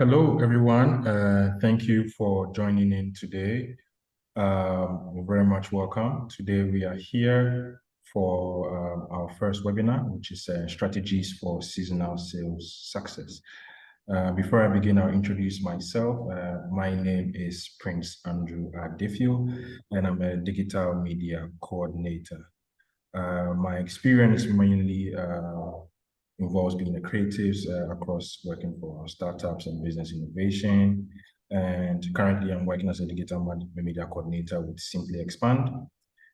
Hello, everyone. Thank you for joining in today. You're very much welcome. Today, we are here for our first webinar, which is Strategies for Seasonal Sales Success. Before I begin, I'll introduce myself. My name is Prince Andrew Ardayfio, and I'm a digital media coordinator. My experience mainly involves being a creative across working for startups and business innovation. And currently, I'm working as a digital media coordinator with Simply Expand,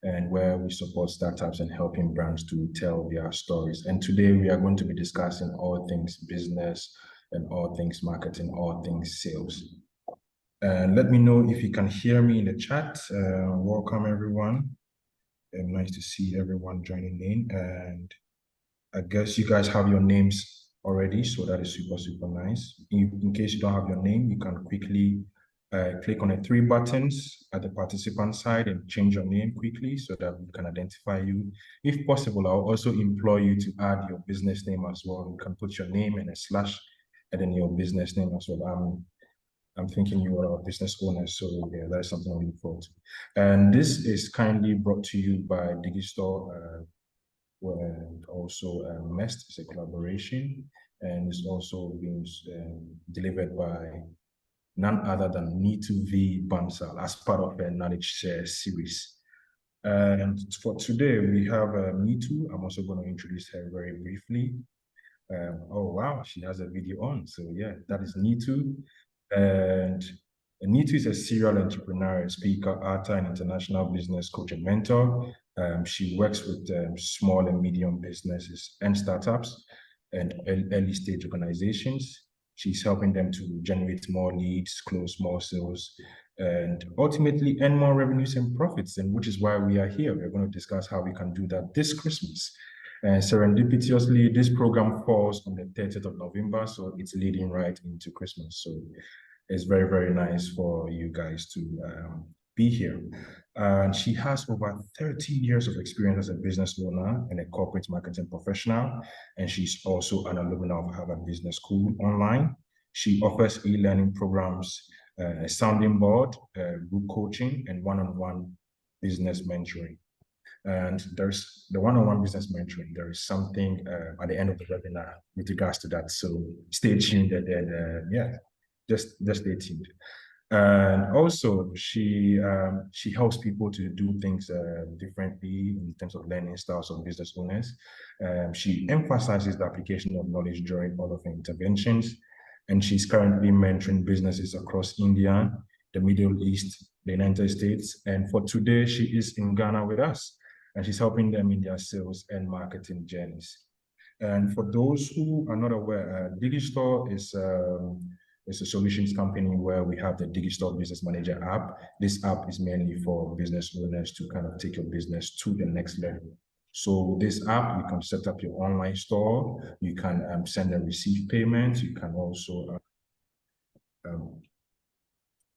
and where we support startups and helping brands to tell their stories. And today, we are going to be discussing all things business and all things marketing, all things sales. Let me know if you can hear me in the chat. Welcome, everyone. Nice to see everyone joining in. And I guess you guys have your names already, so that is super, super nice. In case you don't have your name, you can quickly click on the three buttons at the participant side and change your name quickly so that we can identify you. If possible, I'll also implore you to add your business name as well. You can put your name and a slash and then your business name as well. I'm thinking you are a business owner, so yeah, that's something I look forward to. And this is kindly brought to you by Digistore, and also MEST is a collaboration, and it's also being delivered by none other than Neetu V Bansal as part of a knowledge share series. And for today, we have Neetu. I'm also going to introduce her very briefly. Oh, wow, she has a video on. So yeah, that is Neetu. And Neetu is a serial entrepreneur, speaker, author, and international business coach and mentor. She works with small and medium businesses and startups and early stage organizations. She's helping them to generate more leads, close more sales, and ultimately earn more revenues and profits, and which is why we are here. We're going to discuss how we can do that this Christmas. And serendipitously, this program falls on the 30th of November, so it's leading right into Christmas. So it's very, very nice for you guys to be here. And she has over 30 years of experience as a business owner and a corporate marketing professional. And she's also an alumna of Harvard Business School online. She offers e-learning programs, a sounding board, group coaching, and one-on-one business mentoring. And there's the one-on-one business mentoring. There is something at the end of the webinar with regards to that. So stay tuned and then, yeah, just stay tuned. And also, she helps people to do things differently in terms of learning styles of business owners. She emphasizes the application of knowledge during all of her interventions, and she's currently mentoring businesses across India, the Middle East, the United States, and for today, she is in Ghana with us, and she's helping them in their sales and marketing journeys. And for those who are not aware, Digistore is it's a solutions company where we have the Digistore Business Manager app. This app is mainly for business owners to kind of take your business to the next level. So this app, you can set up your online store, you can send and receive payments, you can also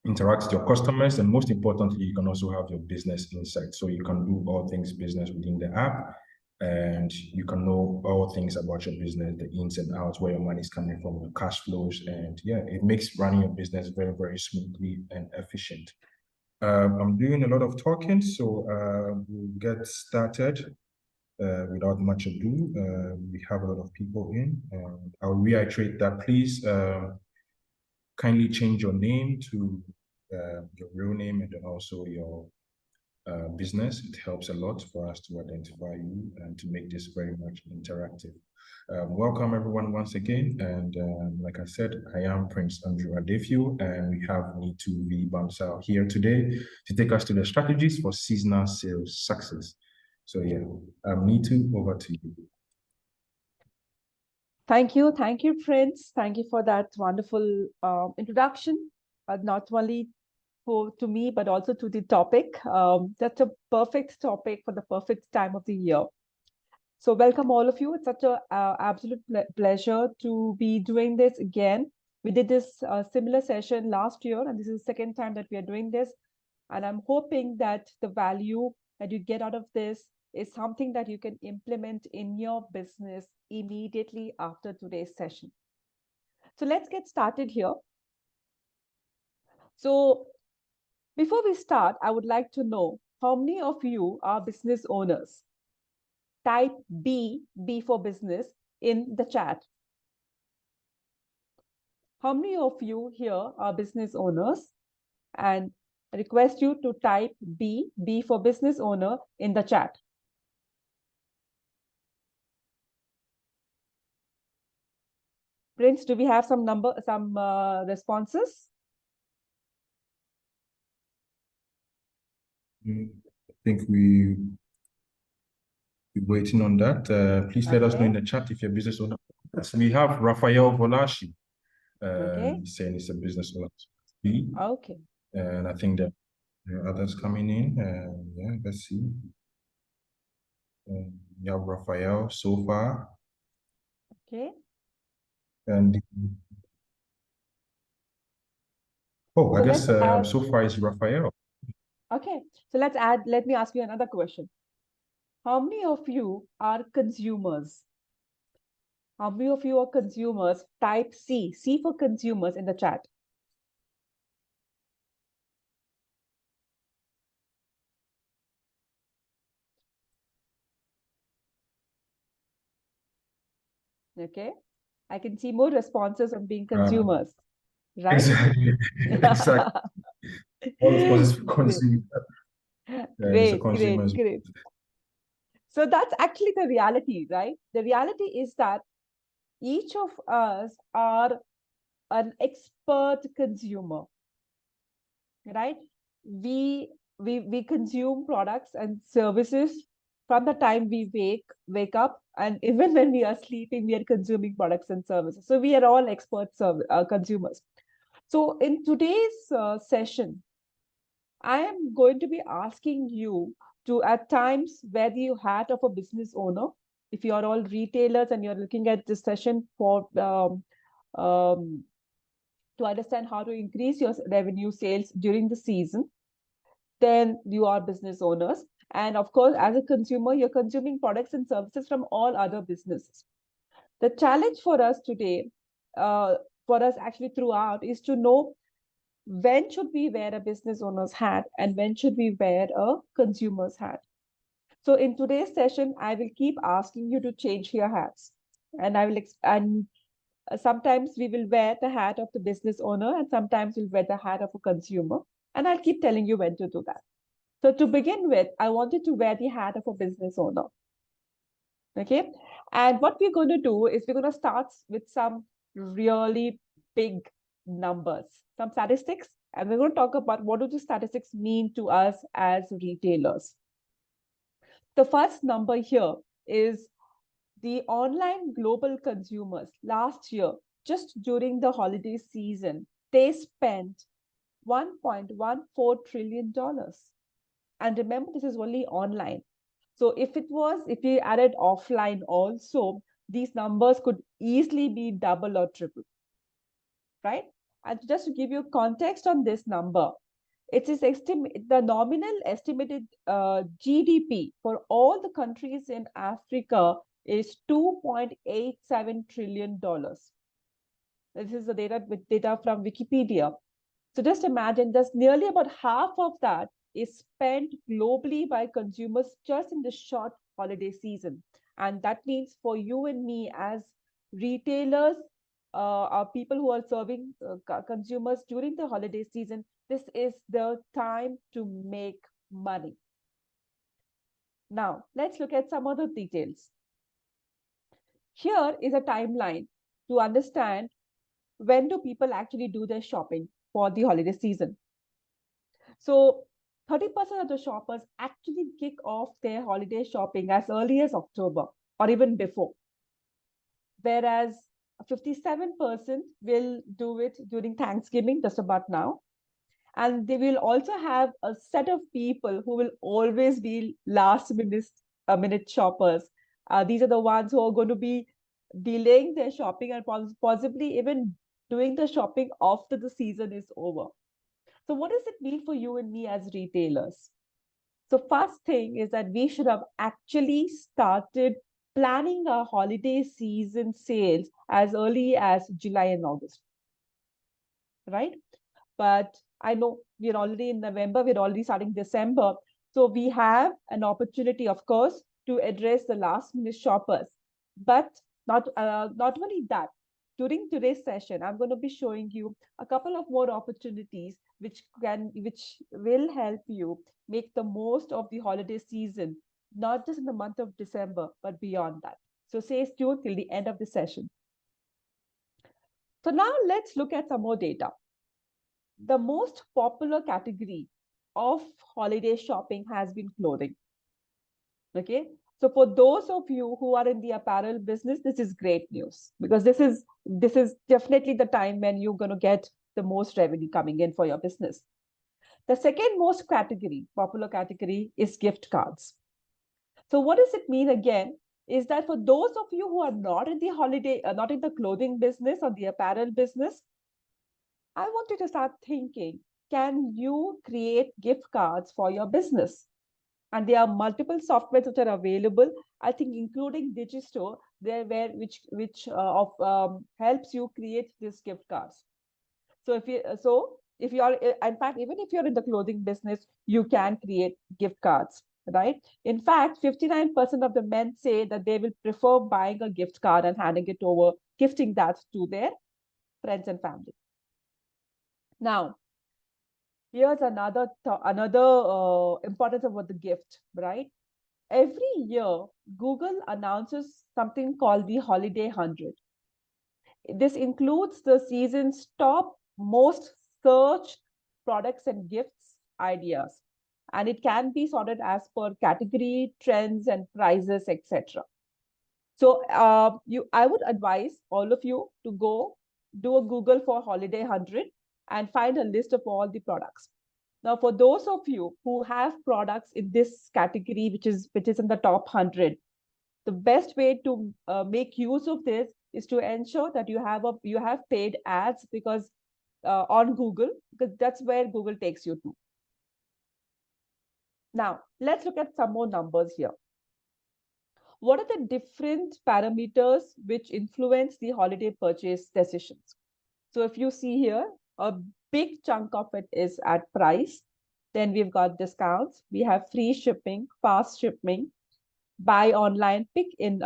interact with your customers, and most importantly, you can also have your business insight. So you can do all things business within the app, and you can know all things about your business, the ins and outs, where your money is coming from, your cash flows, and yeah, it makes running your business very, very smoothly and efficient. I'm doing a lot of talking, so we'll get started without much ado. We have a lot of people in, and I'll reiterate that please kindly change your name to your real name and then also your business. It helps a lot for us to identify you and to make this very much interactive. Welcome everyone once again. And like I said, I am Prince Andrew Ardayfio, and we have Neetu V Bansal here today to take us to the strategies for seasonal sales success. So yeah, Neetu, over to you. Thank you, Prince. Thank you for that wonderful introduction, not only to me, but also to the topic. That's a perfect topic for the perfect time of the year. So welcome all of you. It's such an absolute pleasure to be doing this again. We did this similar session last year, and this is the second time that we are doing this. And I'm hoping that the value that you get out of this is something that you can implement in your business immediately after today's session. So let's get started here. So before we start, I would like to know how many of you are business owners? Type B for business, in the chat. How many of you here are business owners? And I request you to type B for business owner, in the chat. Prince, do we have some responses? I think we're waiting on that. Please let us know in the chat if you're a business owner. So we have Raphael Volashi. He's saying he's a business owner. Okay. And I think that there are others coming in. Yeah, let's see. We have Raphael so far. Okay. And I guess so far is Raphael. Okay. So let me ask you another question. How many of you are consumers? How many of you are consumers? Type C for consumers, in the chat. Okay. I can see more responses on being consumers, right? Exactly. Exactly. All responses for consumers. Great. So that's actually the reality, right? The reality is that each of us are an expert consumer, right? We consume products and services from the time we wake up, and even when we are sleeping, we are consuming products and services. So we are all expert consumers. So in today's session, I am going to be asking you to at times wear the hat of a business owner. If you are all retailers and you're looking at this session for to understand how to increase your revenue sales during the season, then you are business owners. And of course, as a consumer, you're consuming products and services from all other businesses. The challenge for us today, for us actually throughout, is to know when should we wear a business owner's hat and when should we wear a consumer's hat. So in today's session, I will keep asking you to change your hats, and sometimes we will wear the hat of the business owner, and sometimes we'll wear the hat of a consumer, and I'll keep telling you when to do that. So to begin with, I wanted to wear the hat of a business owner. Okay. And what we're going to do is we're going to start with some really big numbers, some statistics, and we're going to talk about what do the statistics mean to us as retailers. The first number here is the online global consumers last year, just during the holiday season, they spent $1.14 trillion. And remember, this is only online. So if we added offline also, these numbers could easily be double or triple, right? And just to give you context on this number, it is the nominal estimated GDP for all the countries in Africa is $2.87 trillion. This is the data from Wikipedia. So just imagine there's nearly about half of that is spent globally by consumers just in the short holiday season. And that means for you and me as retailers, are people who are serving consumers during the holiday season, this is the time to make money. Now, let's look at some other details. Here is a timeline to understand when do people actually do their shopping for the holiday season. So 30% of the shoppers actually kick off their holiday shopping as early as October or even before, whereas 57% will do it during Thanksgiving, just about now. And they will also have a set of people who will always be last minute shoppers. These are the ones who are going to be delaying their shopping and possibly even doing the shopping after the season is over. So what does it mean for you and me as retailers? So first thing is that we should have actually started planning our holiday season sales as early as July and August, right? But I know we're already in November, we're already starting December. So we have an opportunity, of course, to address the last minute shoppers. But not only that, during today's session, I'm going to be showing you a couple of more opportunities which will help you make the most of the holiday season, not just in the month of December, but beyond that. So stay tuned till the end of the session. So now let's look at some more data. The most popular category of holiday shopping has been clothing. Okay. So for those of you who are in the apparel business, this is great news, because this is definitely the time when you're going to get the most revenue coming in for your business. The second most popular category is gift cards. So what does it mean again? Is that for those of you who are not in the not in the clothing business or the apparel business, I want you to start thinking, can you create gift cards for your business? And there are multiple softwares which are available, I think, including Digistore, there where which of helps you create these gift cards. So if you are, in fact, even if you're in the clothing business, you can create gift cards, right? In fact, 59% of the men say that they will prefer buying a gift card and handing it over, gifting that to their friends and family. Now, here's another importance about the gift, right? Every year, Google announces something called the Holiday 100. This includes the season's top most searched products and gifts ideas. And it can be sorted as per category, trends, and prices, etc. So I would advise all of you to go do a Google for Holiday 100 and find a list of all the products. Now, for those of you who have products in this category, which is in the top 100, the best way to make use of this is to ensure that you have paid ads, because on Google, because that's where Google takes you to. Now, let's look at some more numbers here. What are the different parameters which influence the holiday purchase decisions? So if you see here, a big chunk of it is at price. Then we've got discounts. We have free shipping, fast shipping, buy online, pick in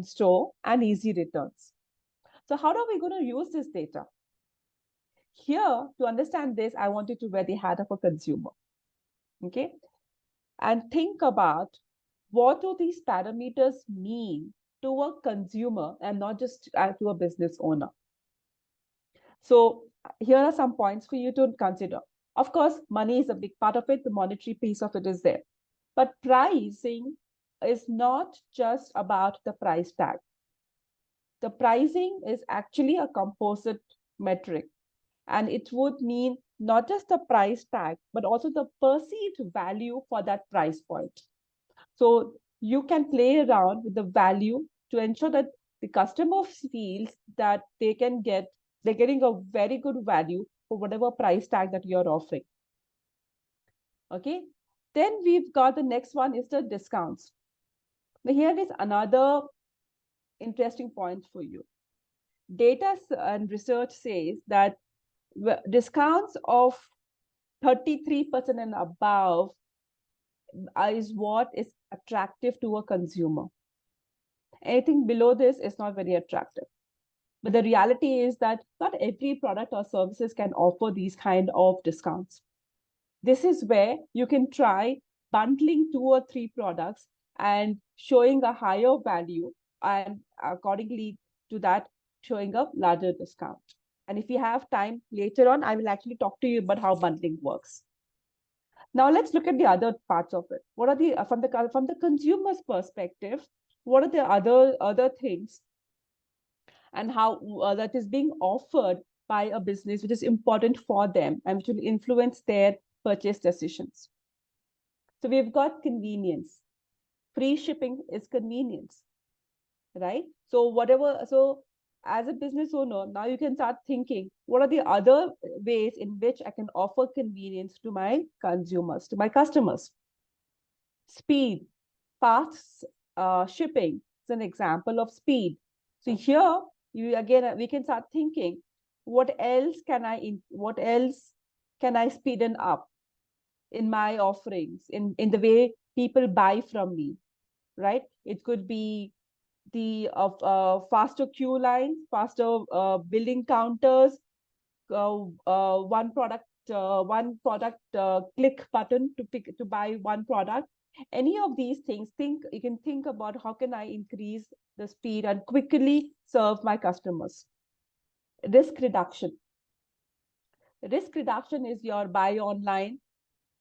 store, and easy returns. So how are we going to use this data? Here, to understand this, I want you to wear the hat of a consumer. Okay. And think about, what do these parameters mean to a consumer and not just to a business owner? So here are some points for you to consider. Of course, money is a big part of it. The monetary piece of it is there. But pricing is not just about the price tag. The pricing is actually a composite metric. And it would mean not just the price tag, but also the perceived value for that price point. So you can play around with the value to ensure that the customer feels that they're getting a very good value for whatever price tag that you're offering. Okay. Then we've got the next one is the discounts. Now here is another interesting point for you. Data and research says that discounts of 33% and above is what is attractive to a consumer. Anything below this is not very attractive. But the reality is that not every product or services can offer these kind of discounts. This is where you can try bundling 2 or 3 products and showing a higher value, and accordingly to that, showing a larger discount. And if you have time later on, I will actually talk to you about how bundling works. Now let's look at the other parts of it. What are the from the consumer's perspective? What are the other things, and how that is being offered by a business which is important for them and which will influence their purchase decisions? So we've got convenience. Free shipping is convenience, right? So as a business owner, now you can start thinking, what are the other ways in which I can offer convenience to my consumers, to my customers? Speed, fast shipping is an example of speed. So here, we can start thinking, what else can I speeden up in my offerings, in the way people buy from me, right? It could be the faster queue lines, faster billing counters, one product click button to buy one product. Any of these things, you can think about how can I increase the speed and quickly serve my customers. Risk reduction. Risk reduction is your buy online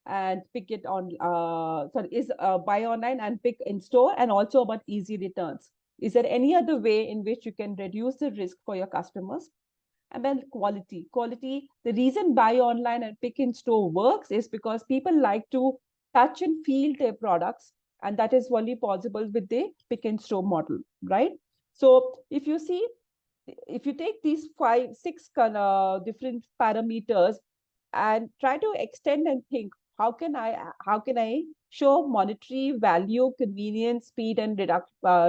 and pick it on buy online and pick in store, and also about easy returns. Is there any other way in which you can reduce the risk for your customers? And then quality. The reason buy online and pick in store works is because people like to touch and feel their products, and that is only possible with the pick and store model, right? So if you take these 6 different parameters and try to extend and think, how can I show monetary value, convenience, speed, and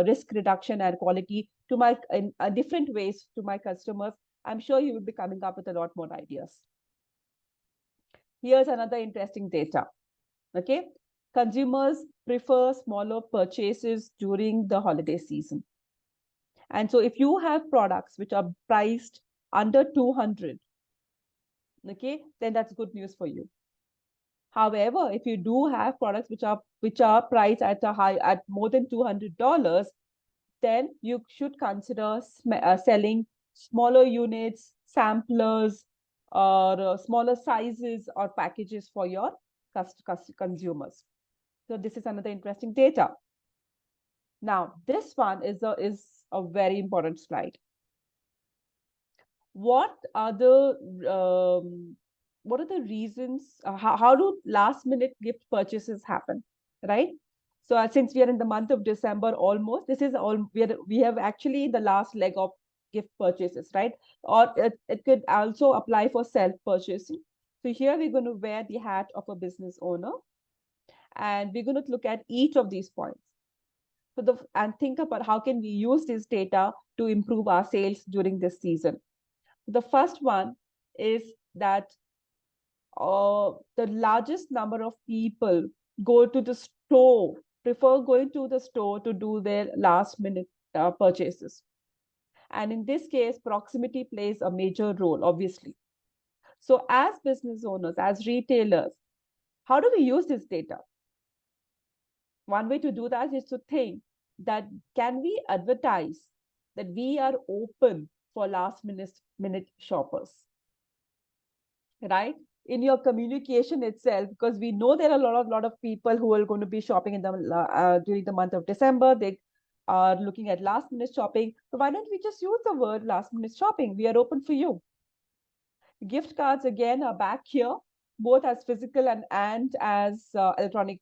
risk reduction and quality to my in different ways to my customers? I'm sure you will be coming up with a lot more ideas. Here's another interesting data. Okay, consumers prefer smaller purchases during the holiday season. And so if you have products which are priced under 200, okay, then that's good news for you. However, if you do have products which are priced at more than $200, then you should consider selling smaller units, samplers, or smaller sizes or packages for your consumers. So this is another interesting data. Now, this one is a very important slide. What are the reasons? How do last minute gift purchases happen, right? So since we are in the month of December almost, this is all we have actually the last leg of gift purchases, right? Or it could also apply for self-purchasing. So here we're going to wear the hat of a business owner, and we're going to look at each of these points. And think about how can we use this data to improve our sales during this season. The first one is that the largest number of people go to the store, prefer going to the store to do their last minute purchases. And in this case, proximity plays a major role, obviously. So as business owners, as retailers, how do we use this data? One way to do that is to think that can we advertise that we are open for last minute shoppers, right? In your communication itself, because we know there are a lot of people who are going to be shopping in the during the month of December. They are looking at last minute shopping. So why don't we just use the word last minute shopping? We are open for you. Gift cards again are back here, both as physical and as electronic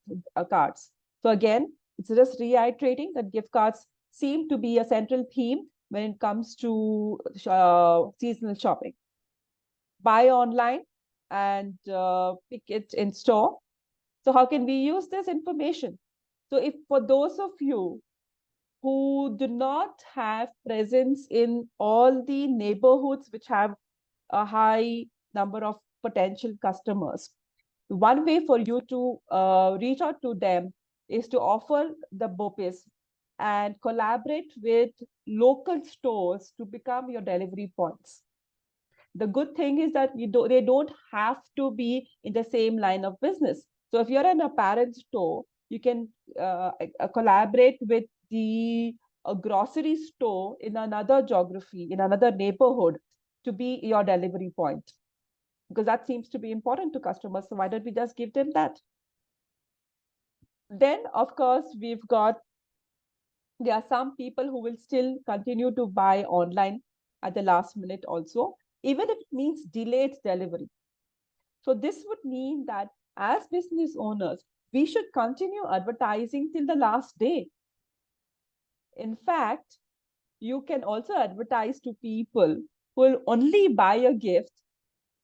cards. So again, it's just reiterating that gift cards seem to be a central theme when it comes to seasonal shopping. Buy online and pick it in store. So how can we use this information? So if for those of you who do not have presence in all the neighborhoods which have a high number of potential customers, one way for you to reach out to them is to offer the BOPIS and collaborate with local stores to become your delivery points. The good thing is that they don't have to be in the same line of business. So if you're an apparel store, you can collaborate with the grocery store in another geography, in another neighborhood, to be your delivery point, because that seems to be important to customers. So why don't we just give them that? Then, of course, there are some people who will still continue to buy online at the last minute also, even if it means delayed delivery. So this would mean that as business owners, we should continue advertising till the last day. In fact, you can also advertise to people who will only buy a gift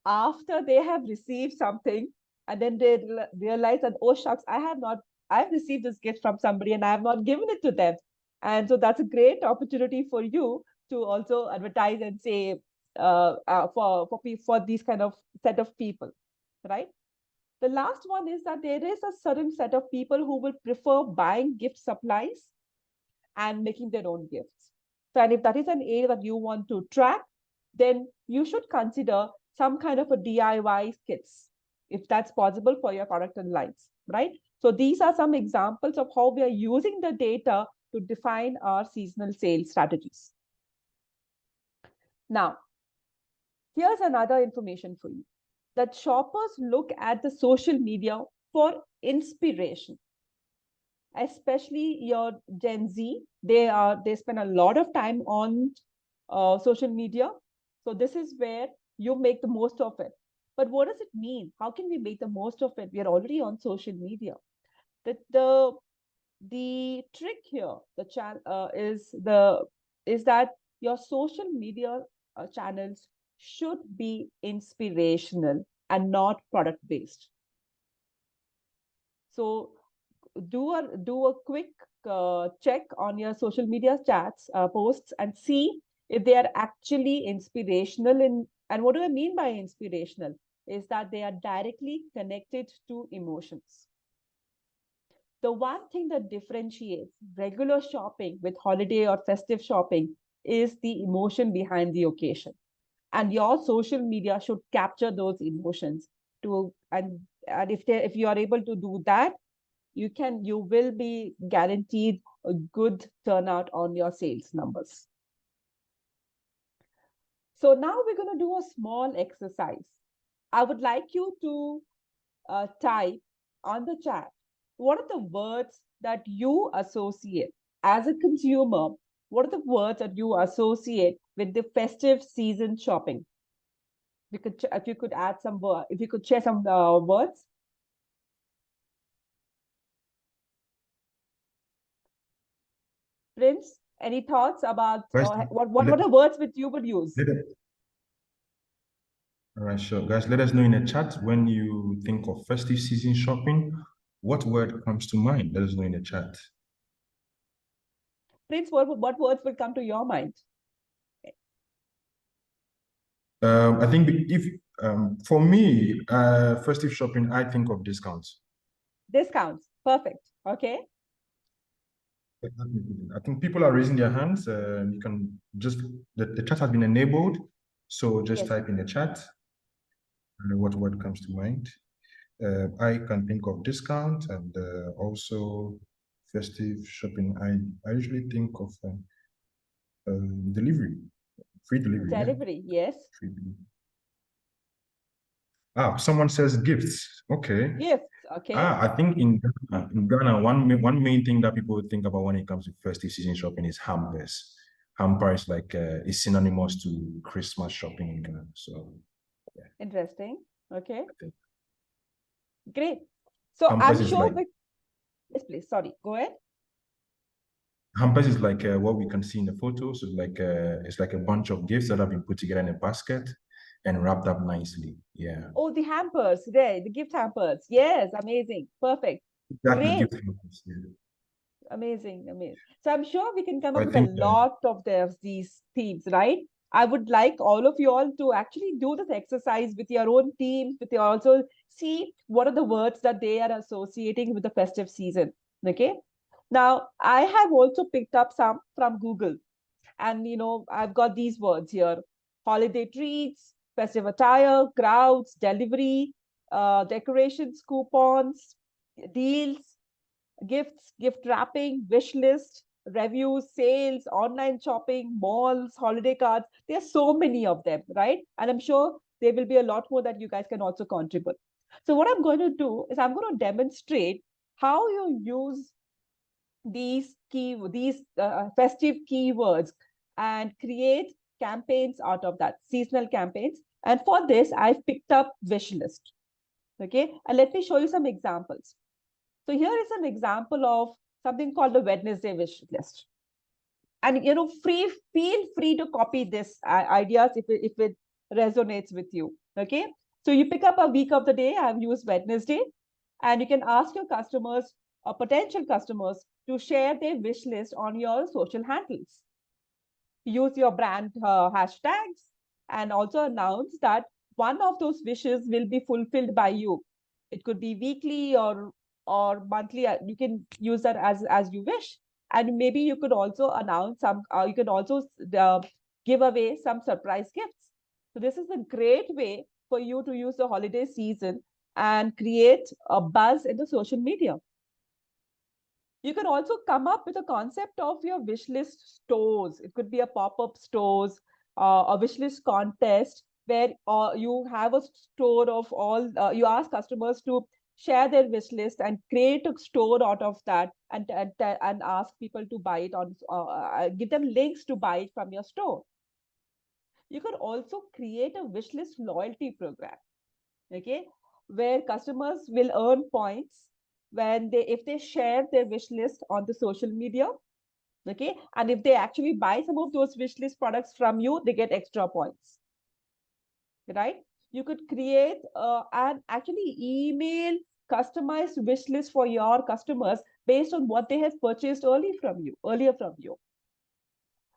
after they have received something, and then they realize that, oh shucks, I've received this gift from somebody and I have not given it to them. And so that's a great opportunity for you to also advertise and say for these kind of set of people. right? The last one is that there is a certain set of people who will prefer buying gift supplies and making their own gifts. So, and if that is an area that you want to track, then you should consider some kind of a DIY kits, if that's possible for your product and lines, right? So these are some examples of how we are using the data to define our seasonal sales strategies. Now, here's another information for you, that shoppers look at the social media for inspiration, especially your Gen Z. They spend a lot of time on social media. So this is where you make the most of it. But what does it mean? How can we make the most of it? We are already on social media. The trick here, is that your social media channels should be inspirational and not product based. So do a quick check on your social media chats posts and see if they are actually inspirational. And what do I mean by inspirational is that they are directly connected to emotions. The one thing that differentiates regular shopping with holiday or festive shopping is the emotion behind the occasion, and your social media should capture those emotions to and if you are able to do that, you will be guaranteed a good turnout on your sales numbers. So now we're going to do a small exercise. I would like you to type on the chat, what are the words that you associate as a consumer? What are the words that you associate with the festive season shopping? If you could add some if you could share some words. Prince, any thoughts about Guys, what are words which you would use? All right, sure. Guys, let us know in the chat when you think of festive season shopping, what word comes to mind? Let us know in the chat. Prince, what words will come to your mind? I think if for me, festive shopping, I think of discounts. Discounts. Perfect. Okay. I think people are raising their hands. You can just the chat has been enabled, so just Yes. type in the chat what word comes to mind. I can think of discount and also festive shopping. I usually think of delivery, free delivery. Delivery, yeah. yes. Free delivery. Someone says gifts. Okay. Gifts, okay. I think in Ghana, one main thing that people think about when it comes to festive season shopping is hampers. Hamper is like is synonymous to Christmas shopping in Ghana. So yeah. Interesting. Okay. Great. So Hampers I'm is sure like yes, please. Sorry, go ahead. hampers is like what we can see in the photos. So it's like a bunch of gifts that have been put together in a basket and wrapped up nicely. Yeah. Oh, the hampers, right? The gift hampers. Yes, amazing. Perfect. Exactly, Great. gift hampers. Yeah. Amazing, amazing. So I'm sure we can come up I with a think lot of these themes, right? I would like all of you all to actually do this exercise with your own teams, with your also see what are the words that they are associating with the festive season. Okay. Now I have also picked up some from Google, and I've got these words here: holiday treats, festive attire, crowds, delivery, decorations, coupons, deals, gifts, gift wrapping, wish list, reviews, sales, online shopping, malls, holiday cards. There are so many of them, right? And I'm sure there will be a lot more that you guys can also contribute. So what I'm going to do is I'm going to demonstrate how you use these festive keywords and create campaigns out of that, seasonal campaigns. And for this, I've picked up wish list. Okay, and let me show you some examples. So here is an example of something called the Wednesday wish list. And feel free to copy this ideas if it resonates with you. Okay. So you pick up a week of the day. I've used Wednesday, and you can ask your customers or potential customers to share their wish list on your social handles. Use your brand hashtags and also announce that one of those wishes will be fulfilled by you. It could be weekly or monthly. You can use that as you wish. And maybe you could also announce some, you can also give away some surprise gifts. So this is a great way for you to use the holiday season and create a buzz in the social media. You can also come up with a concept of your wish list stores. It could be a pop-up stores, a wish list contest where you have a store of all, you ask customers to share their wish list and create a store out of that, and ask people to buy it on, give them links to buy it from your store. You could also create a wish list loyalty program, okay, where customers will earn points when if they share their wish list on the social media, okay, and if they actually buy some of those wish list products from you, they get extra points, right? You could create and actually email customized wish list for your customers based on what they have purchased earlier from you.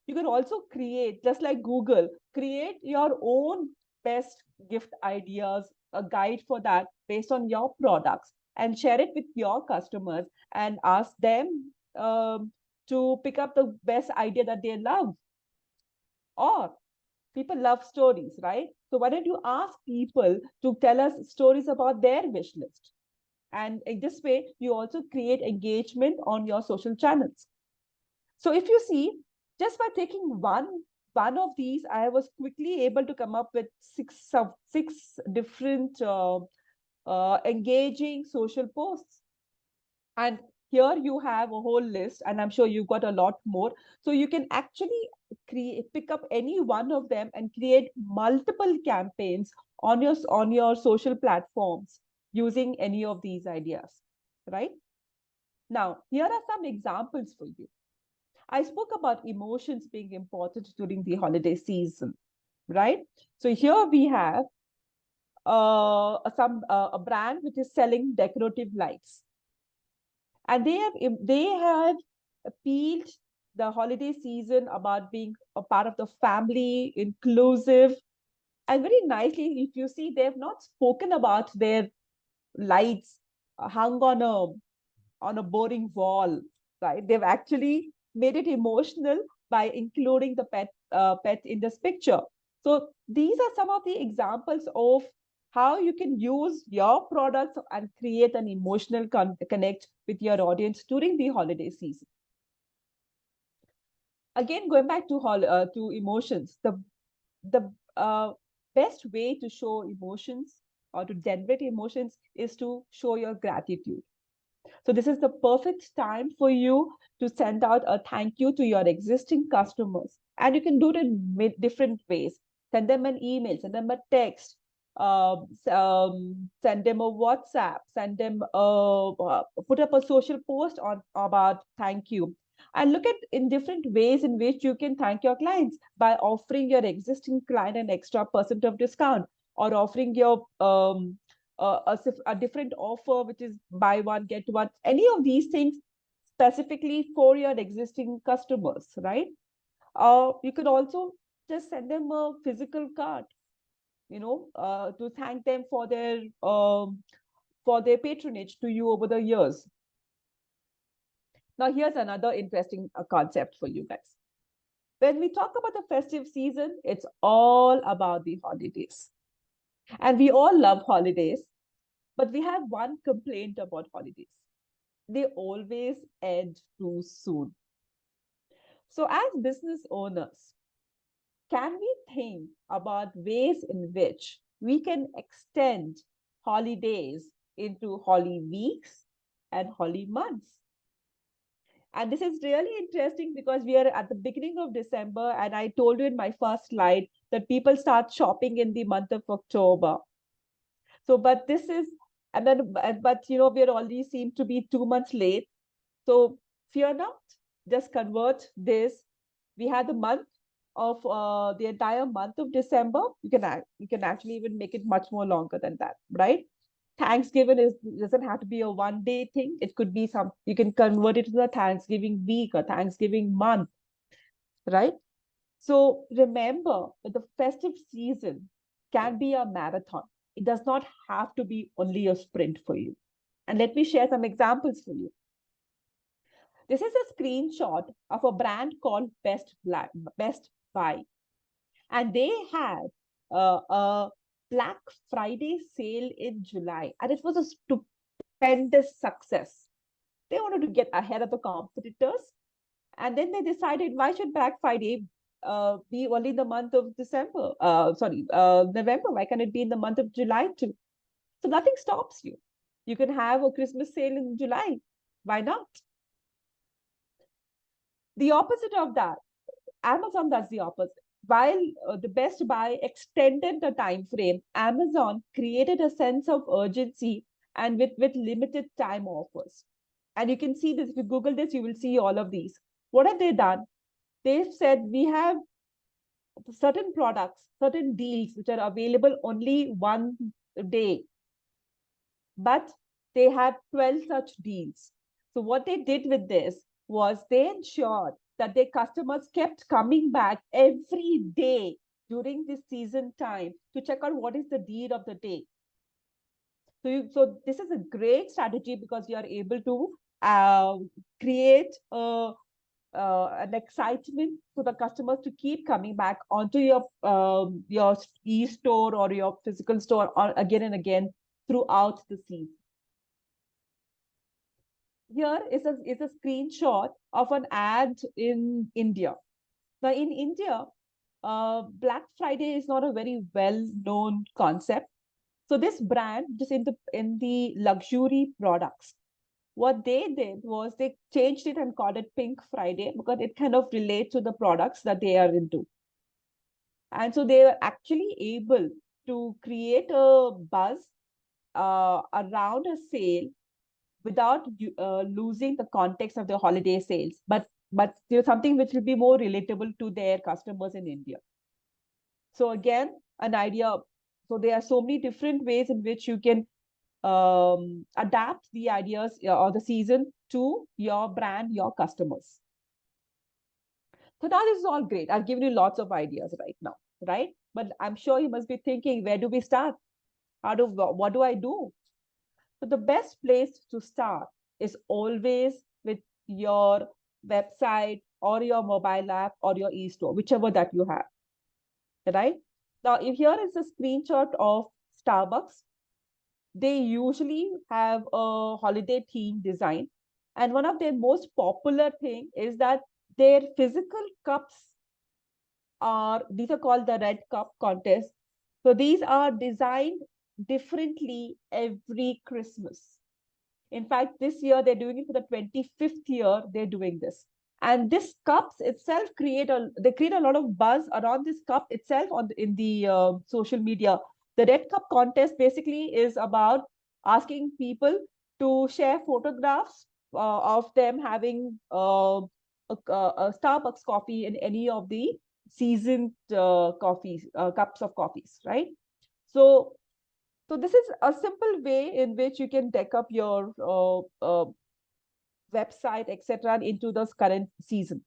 You can also create, just like Google, create your own best gift ideas, a guide for that based on your products, and share it with your customers and ask them to pick up the best idea that they love. Or people love stories, right? So why don't you ask people to tell us stories about their wish list? And in this way, you also create engagement on your social channels. So if you see, just by taking one of these, I was quickly able to come up with six different engaging social posts. And here you have a whole list, and I'm sure you've got a lot more. So you can actually pick up any one of them and create multiple campaigns on your social platforms using any of these ideas, right? Now, here are some examples for you. I spoke about emotions being important during the holiday season, right? So here we have a brand which is selling decorative lights, and they have appealed the holiday season about being a part of the family, inclusive, and very nicely. If you see, they have not spoken about their lights hung on a boring wall, right? They've actually made it emotional by including the pet in this picture. So these are some of the examples of how you can use your products and create an emotional connect with your audience during the holiday season. Again, going back to emotions, the best way to show emotions or to generate emotions is to show your gratitude. So this is the perfect time for you to send out a thank you to your existing customers. And you can do it in different ways. Send them an email, send them a text, send them a WhatsApp, send them put up a social post on about thank you. And look at in different ways in which you can thank your clients by offering your existing client an extra % of discount, or offering your a different offer, which is buy one, get one, any of these things specifically for your existing customers, right? You could also just send them a physical card, to thank them for their patronage to you over the years. Now, here's another interesting concept for you guys. When we talk about the festive season, it's all about the holidays. And we all love holidays, but we have one complaint about holidays. They always end too soon. So as business owners, can we think about ways in which we can extend holidays into holy weeks and holy months? And this is really interesting because we are at the beginning of December, and I told you in my first slide that people start shopping in the month of October. So, but this is, and then, but we're already seem to be 2 months late. So fear not, just convert this. We had the month of the entire month of December. You can actually even make it much more longer than that, right? Thanksgiving doesn't have to be a 1 day thing. It could be you can convert it to the Thanksgiving week or Thanksgiving month, right? So remember that the festive season can be a marathon. It does not have to be only a sprint for you. And let me share some examples for you. This is a screenshot of a brand called Best Buy. And they had a Black Friday sale in July. And it was a stupendous success. They wanted to get ahead of the competitors. And then they decided, why should Black Friday be only in the month of November? Why can't it be in the month of July too? So nothing stops you. You can have a Christmas sale in July. Why not? The opposite of that, Amazon does the opposite. While the Best Buy extended the time frame, Amazon created a sense of urgency and with limited time offers. And you can see this, if you Google this, you will see all of these. What have they done? They've said we have certain products, certain deals which are available only one day, but they had 12 such deals. So what they did with this was they ensured that their customers kept coming back every day during this season time to check out what is the deal of the day. So this is a great strategy because you are able to create an excitement to the customers to keep coming back onto your e-store or your physical store again and again throughout the season. Here is a screenshot of an ad in India. Now, in India, Black Friday is not a very well-known concept. So this brand, just in the luxury products, what they did was they changed it and called it Pink Friday because it kind of relates to the products that they are into. And so they were actually able to create a buzz around a sale without losing the context of the holiday sales, but something which will be more relatable to their customers in India. So again, an idea. So there are so many different ways in which you can adapt the ideas or the season to your brand, your customers. So now this is all great. I've given you lots of ideas right now, right? But I'm sure you must be thinking, where do we start? What do I do? So the best place to start is always with your website or your mobile app or your e-store, whichever that you have, right? Now, if here is a screenshot of Starbucks, they usually have a holiday theme design. And one of their most popular thing is that their physical cups these are called the red cup contest. So these are designed differently every Christmas. In fact, this year they're doing it for the 25th year they're doing this. And this cups itself create a lot of buzz around this cup itself in the social media. The red cup contest basically is about asking people to share photographs of them having a Starbucks coffee in any of the seasoned cups of coffees, right? So this is a simple way in which you can deck up your website, etc., into this current season.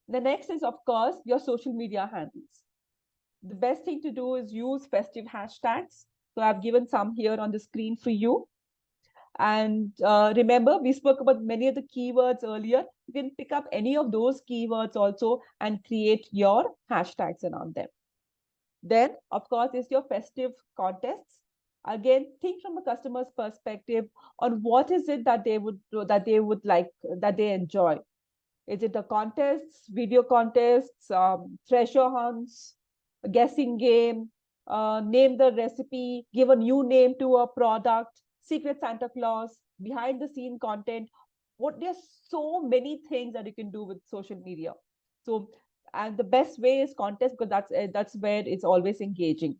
The next is, of course, your social media handles. The best thing to do is use festive hashtags. So I've given some here on the screen for you. And remember, we spoke about many of the keywords earlier. You can pick up any of those keywords also and create your hashtags around them. Then, of course, is your festive contests. Again, think from a customer's perspective on what is it that they would like, that they enjoy. Is it a contests, video contests, treasure hunts, a guessing game, name the recipe, give a new name to a product, Secret Santa Claus, behind the scene content. There's so many things that you can do with social media. So, and the best way is contest because that's where it's always engaging.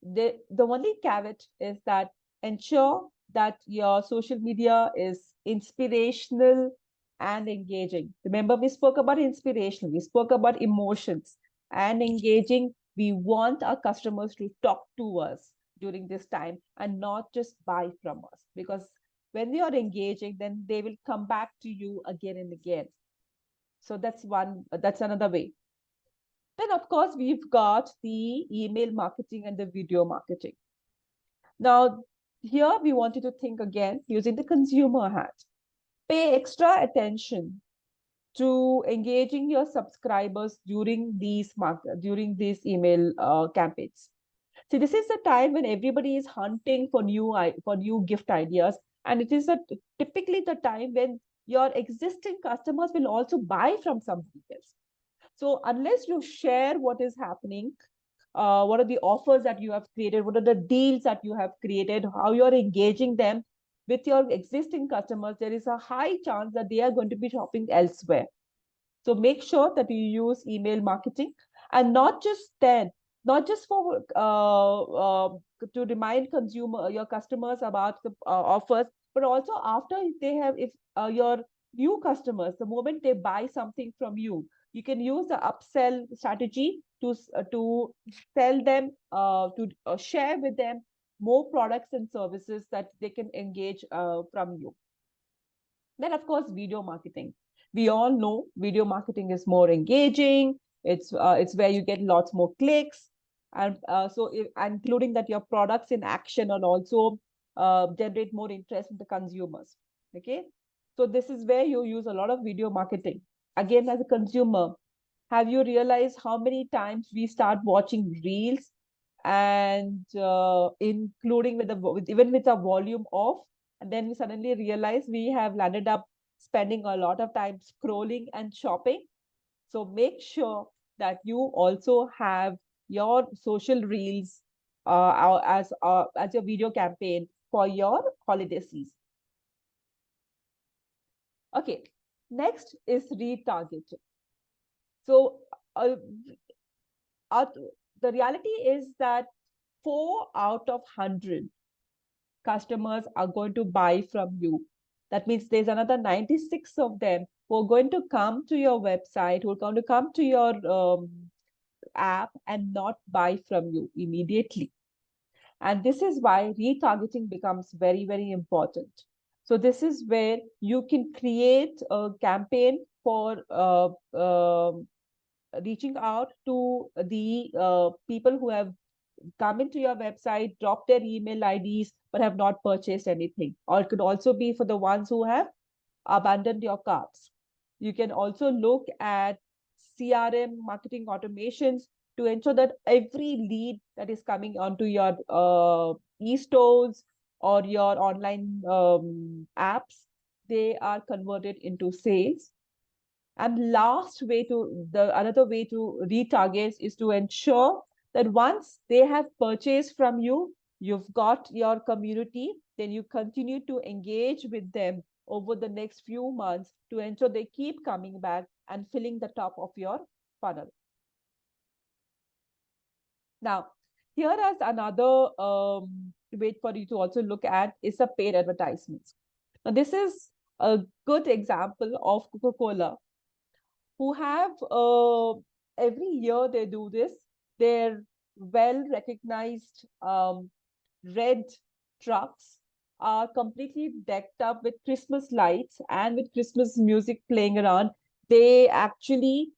The only caveat is that ensure that your social media is inspirational and engaging. Remember, we spoke about inspiration, we spoke about emotions and engaging. We want our customers to talk to us during this time and not just buy from us, because when they are engaging, then they will come back to you again and again. So that's another way. Then, of course, we've got the email marketing and the video marketing. Now, here we want you to think again using the consumer hat. Pay extra attention to engaging your subscribers during these email campaigns. See, this is the time when everybody is hunting for new gift ideas, and it is typically the time when your existing customers will also buy from somebody else. So unless you share what is happening, what are the offers that you have created, what are the deals that you have created, how you're engaging them with your existing customers, there is a high chance that they are going to be shopping elsewhere. So make sure that you use email marketing, and not just for to remind your customers about the offers, but also after they have, if your new customers, the moment they buy something from you, you can use the upsell strategy to sell them, to share with them more products and services that they can engage from you. Then, of course, video marketing. We all know video marketing is more engaging. It's where you get lots more clicks, and including that your products in action will also generate more interest in the consumers. Okay, so this is where you use a lot of video marketing. Again, as a consumer, have you realized how many times we start watching reels, and including even with the volume off, and then we suddenly realize we have landed up spending a lot of time scrolling and shopping? So make sure that you also have your social reels as your video campaign for your holiday season. Okay, next is retargeting. So uh, the reality is that 4 out of 100 customers are going to buy from you. That means there's another 96 of them who are going to come to your website, who are going to come to your app and not buy from you immediately. And this is why retargeting becomes very, very important. So this is where you can create a campaign for reaching out to the people who have come into your website, drop their email IDs, but have not purchased anything. Or it could also be for the ones who have abandoned your carts. You can also look at CRM marketing automations to ensure that every lead that is coming onto your e-stores or your online apps, they are converted into sales. And another way to retarget is to ensure that once they have purchased from you, you've got your community, then you continue to engage with them over the next few months to ensure they keep coming back and filling the top of your funnel. Now, here is another way for you to also look at is the paid advertisements. Now, this is a good example of Coca-Cola, who have every year they do this. They're well recognized red trucks are completely decked up with Christmas lights and with Christmas music playing around. They actually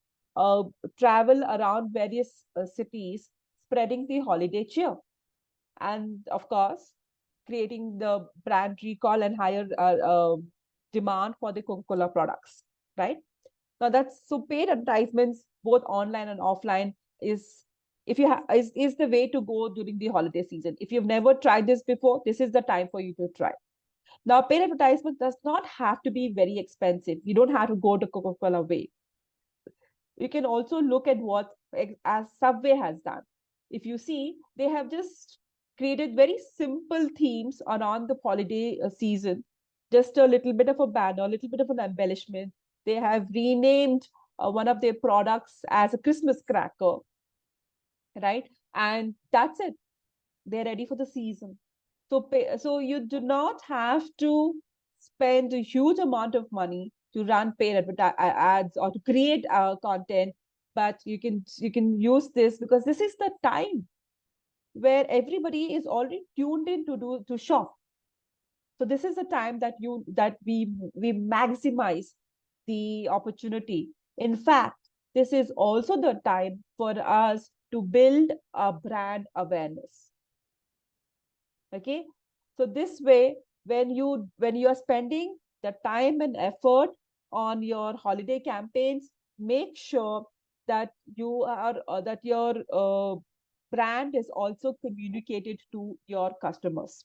travel around various cities, spreading the holiday cheer. And of course, creating the brand recall and higher demand for the Coca-Cola products, right? Now that's so paid advertisements, both online and offline, is if you is the way to go during the holiday season. If you've never tried this before, this is the time for you to try. Now, paid advertisement does not have to be very expensive. You don't have to go the Coca-Cola way. You can also look at what as Subway has done. If you see, they have just created very simple themes around the holiday season, just a little bit of a banner, a little bit of an embellishment. They have renamed one of their products as a Christmas cracker, right? And that's it. They're ready for the season. So you do not have to spend a huge amount of money to run paid ads or to create content, but you can use this because this is the time where everybody is already tuned in to shop. So this is the time that we maximize the opportunity. In fact, this is also the time for us to build a brand awareness. Okay, so this way, when you are spending the time and effort on your holiday campaigns, make sure that you are that your brand is also communicated to your customers.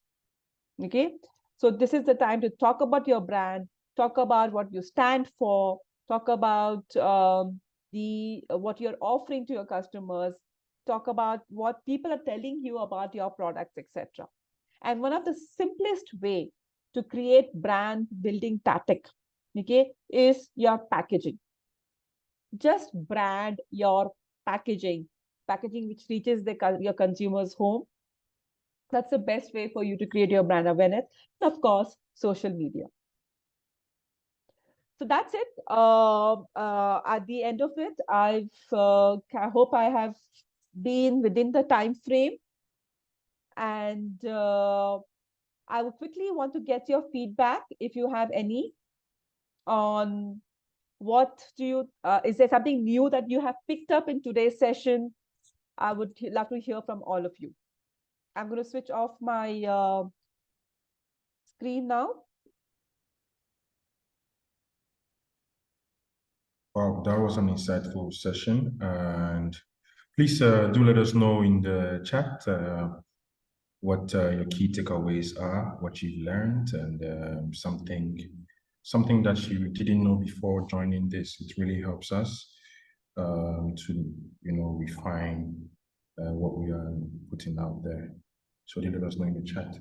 Okay, so this is the time to talk about your brand, talk about what you stand for, talk about the what you're offering to your customers, talk about what people are telling you about your products, etc. And one of the simplest way to create brand building tactic, okay, is your packaging. Just brand your packaging which reaches your consumer's home. That's the best way for you to create your brand awareness. And of course, social media. So that's it. At the end of it, I hope I have been within the time frame. And I would quickly want to get your feedback if you have any on what do you, is there something new that you have picked up in today's session? I would love to hear from all of you. I'm going to switch off my screen now. Wow, that was an insightful session. And please do let us know in the chat what your key takeaways are, what you learned, and something that you didn't know before joining this. It really helps us to refine what we are putting out there. So let us know in the chat.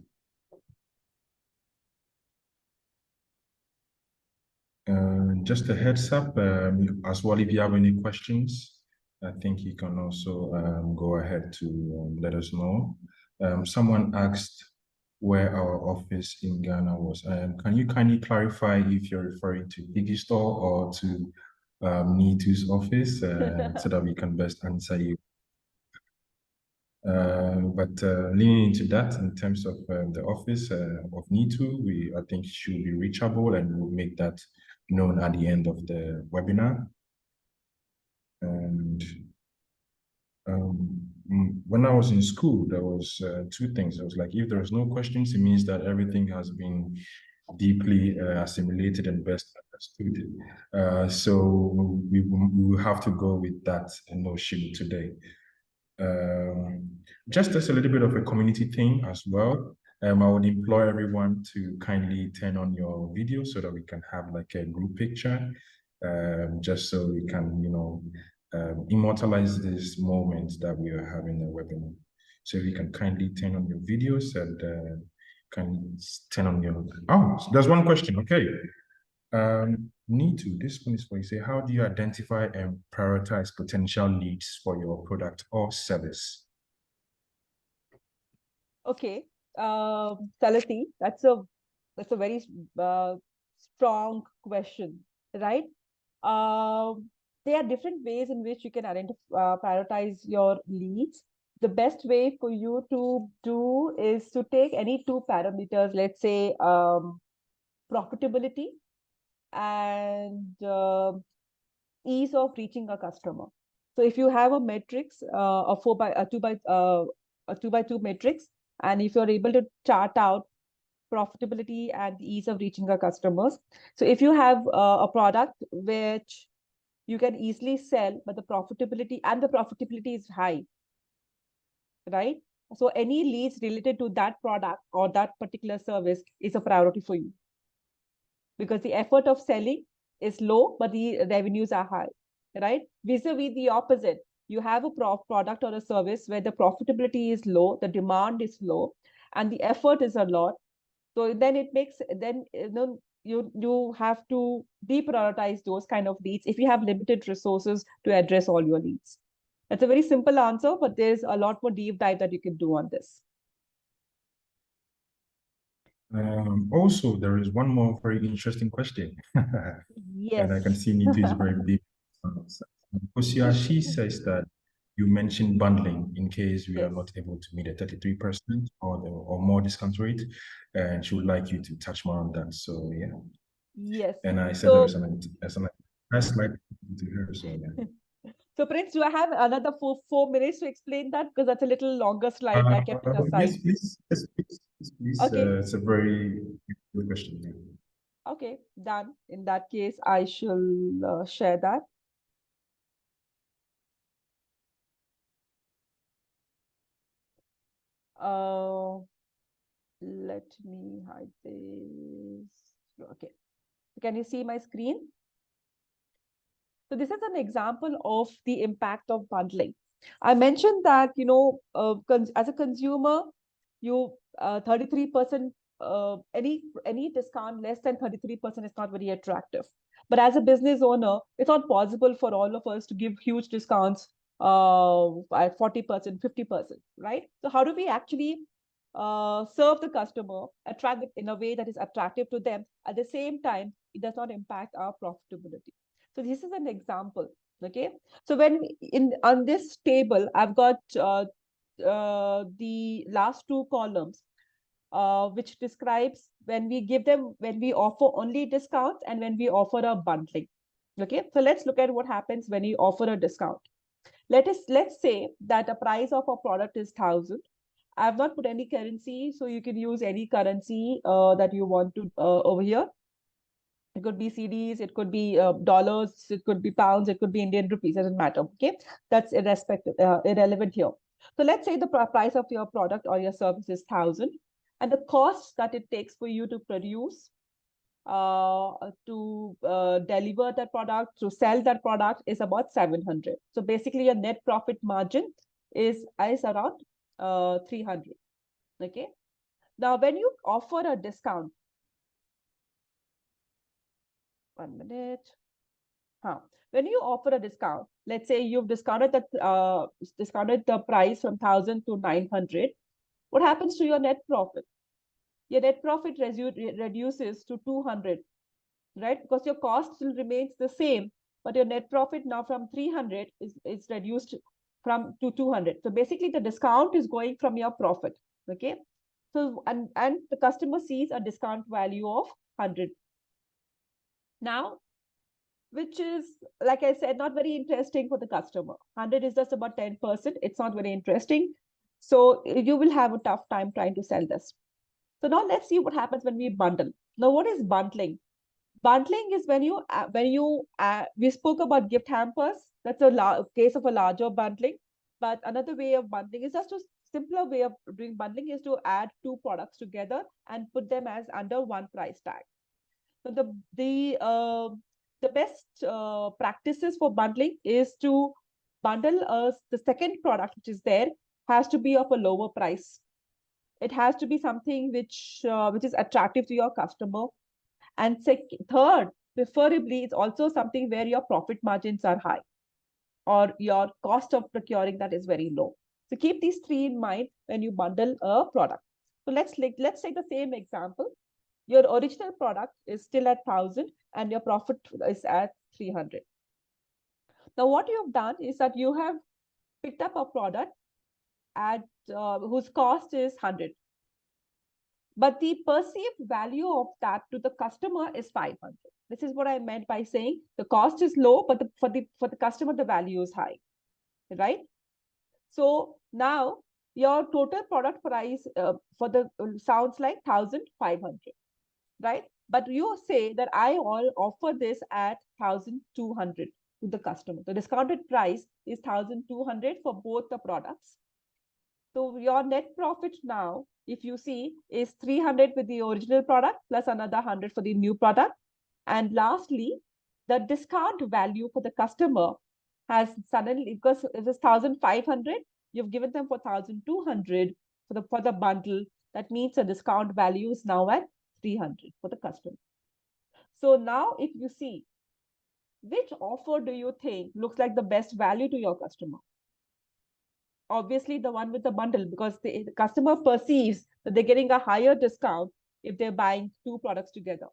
Just a heads up, as well, if you have any questions, I think you can also go ahead to let us know. Someone asked where our office in Ghana was. Can you kindly clarify if you're referring to Biggie Store or to Neetu's office so that we can best answer you? But leaning into that in terms of the office of Neetu, I think she'll be reachable, and we'll make that known at the end of the webinar. And when I was in school, there was two things. It was like, if there's no questions, it means that everything has been deeply assimilated and best understood. So we will have to go with that notion today. Just as a little bit of a community thing as well, I would implore everyone to kindly turn on your video so that we can have like a group picture, just so we can, immortalize this moment that we are having a webinar. So if you can kindly turn on your videos and can turn on your, oh, there's one question, okay. Neetu, this one is for you. Say, how do you identify and prioritize potential leads for your product or service? Okay, Salati, that's a very strong question, right? There are different ways in which you can prioritize your leads. The best way for you to do is to take any two parameters, let's say profitability and ease of reaching a customer. So if you have a matrix, a 2x2 matrix, and if you're able to chart out profitability and the ease of reaching our customers. So if you have a product which you can easily sell, but the profitability is high, right? So any leads related to that product or that particular service is a priority for you, because the effort of selling is low, but the revenues are high, right? Vis-a-vis the opposite, you have a product or a service where the profitability is low, the demand is low, and the effort is a lot. So then it makes, then you have to deprioritize those kind of leads if you have limited resources to address all your needs. That's a very simple answer, but there's a lot more deep dive that you can do on this. Also, there is one more very interesting question. Yes. And I can see Neetu is very deep. She says that you mentioned bundling in case we are not able to meet a 33% or more discount rate, and she would like you to touch more on that. So yeah. Yes. And I said there's an slide to her. So yeah. So, Prince, do I have another 4 minutes to explain that? Because that's a little longer slide. I kept it aside. Yes, please. Yes, please. Yes, please. Okay. It's a very good question. Okay, done. In that case, I shall share that. Uh, let me hide this. Okay. Can you see my screen? So this is an example of the impact of bundling. I mentioned that, as a consumer, you 33%, any discount less than 33% is not very attractive. But as a business owner, it's not possible for all of us to give huge discounts at 40%, 50%, right? So how do we actually serve the customer, attract it in a way that is attractive to them? At the same time, it does not impact our profitability. So this is an example. Okay. So when on this table, I've got the last two columns, which describes when we offer only discounts and when we offer a bundling. Okay. So let's look at what happens when you offer a discount. Let's say that the price of a product is 1,000. I've not put any currency, so you can use any currency that you want to over here. It could be CDs, it could be dollars, it could be pounds, it could be Indian rupees, doesn't matter. Okay, that's irrelevant here. So let's say the price of your product or your service is 1,000, and the cost that it takes for you to produce, to deliver that product, to sell that product is about 700. So basically, your net profit margin is around 300. Okay. Now, when you offer a discount, 1 minute. When you offer a discount, let's say you've discounted the price from 1,000 to 900. What happens to your net profit? Your net profit reduces to 200, right? Because your cost still remains the same, but your net profit now from 300 is reduced to 200. So basically, the discount is going from your profit. Okay. So and the customer sees a discount value of 100. Now, which is, like I said, not very interesting for the customer. 100 is just about 10%. It's not very interesting. So you will have a tough time trying to sell this. So now let's see what happens when we bundle. Now, what is bundling? Bundling is we spoke about gift hampers. That's a case of a larger bundling. But another way of bundling is just a simpler way of doing bundling is to add two products together and put them as under one price tag. So the best practices for bundling is to bundle the second product which is there has to be of a lower price. It has to be something which is attractive to your customer. And third, preferably, it's also something where your profit margins are high or your cost of procuring that is very low. So keep these three in mind when you bundle a product. So let's take the same example. Your original product is still at 1,000 and your profit is at 300. Now, what you have done is that you have picked up a product at whose cost is 100. But the perceived value of that to the customer is 500. This is what I meant by saying the cost is low, but for the customer, the value is high, right? So now your total product price sounds like 1,500, right? But you say that I all offer this at 1,200 to the customer. The discounted price is 1,200 for both the products. So your net profit now, if you see, is 300 with the original product plus another 100 for the new product. And lastly, the discount value for the customer has suddenly, because it is 1,500, you've given them for 1,200 for the bundle. That means the discount value is now at 300 for the customer. So now if you see, which offer do you think looks like the best value to your customer? Obviously the one with the bundle, because the customer perceives that they're getting a higher discount if they're buying two products together.